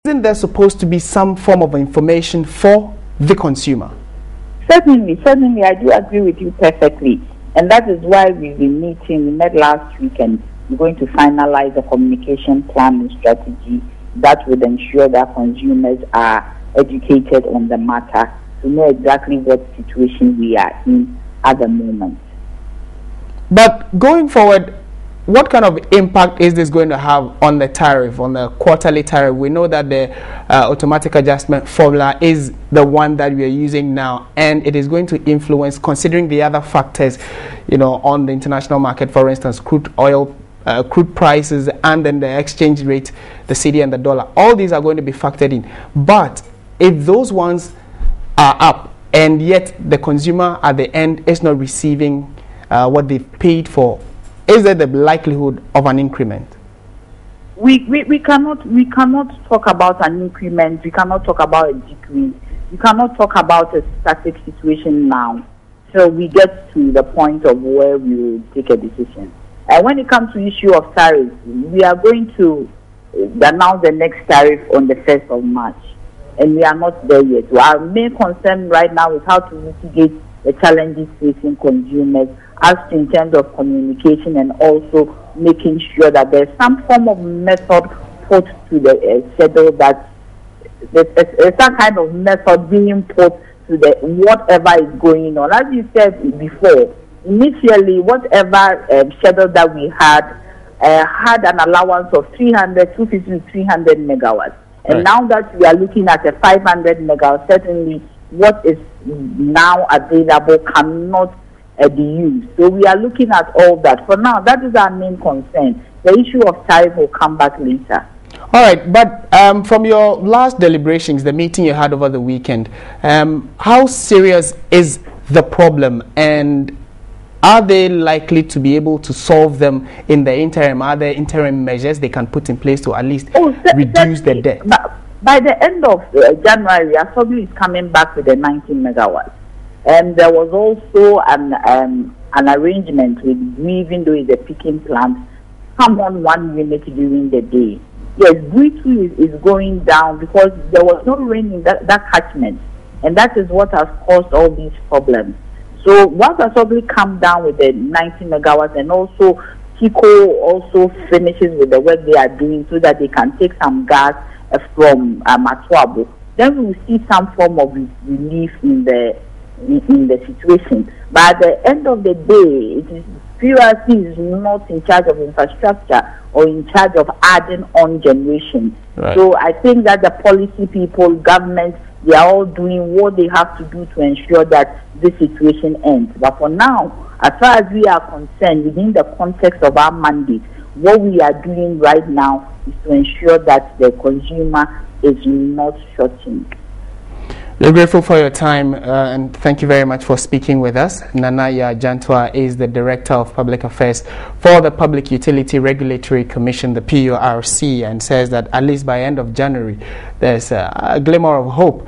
Isn't there supposed to be some form of information for the consumer? Certainly, I do agree with you perfectly. And that is why we've been meeting. We met last week and we're going to finalize a communication plan and strategy that would ensure that consumers are educated on the matter to know exactly what situation we are in at the moment. But going forward, what kind of impact is this going to have on the tariff, on the quarterly tariff? We know that the automatic adjustment formula is the one that we are using now, and it is going to influence, considering the other factors, on the international market, for instance, crude oil, crude prices, and then the exchange rate, the cedi and the dollar. All these are going to be factored in. But if those ones are up, and yet the consumer at the end is not receiving what they've paid for, is there the likelihood of an increment? We cannot talk about an increment. We cannot talk about a decrease. We cannot talk about a static situation now. So we get to the point of where we will take a decision. And when it comes to issue of tariffs, we are going to announce the next tariff on the 1st of March. And we are not there yet. So our main concern right now is how to mitigate the challenges facing consumers, as in terms of communication and also making sure that there's some form of method put to the schedule, that there's some kind of method being put to the whatever is going on. As you said before, initially whatever schedule that we had an allowance of 250 to 300 megawatts. And right. Now that we are looking at a 500 megawatts, certainly what is now available cannot be used. So we are looking at all that. For now, that is our main concern. The issue of tariff will come back later. All right, but from your last deliberations, the meeting you had over the weekend, how serious is the problem, and are they likely to be able to solve them in the interim? Are there interim measures they can put in place to at least reduce the debt? By the end of January, Assembly is coming back with the 19 megawatts. And there was also an arrangement with Bui, even though it's a picking plant, come on 1 unit during the day. Yes, Bui too is going down because there was no rain in that catchment. And that is what has caused all these problems. So once Assembly come down with the 90 megawatts, and also TICO also finishes with the work they are doing so that they can take some gas from Matuabo, then we will see some form of relief in the situation. But at the end of the day, PURC is not in charge of infrastructure or in charge of adding on generation. Right. So I think that the policy people, government, they are all doing what they have to do to ensure that this situation ends. But for now, as far as we are concerned, within the context of our mandate, what we are doing right now is to ensure that the consumer is not shorting. We're grateful for your time and thank you very much for speaking with us. Nanaya Jantwa is the Director of Public Affairs for the Public Utility Regulatory Commission, the PURC, and says that at least by end of January, there's a glimmer of hope.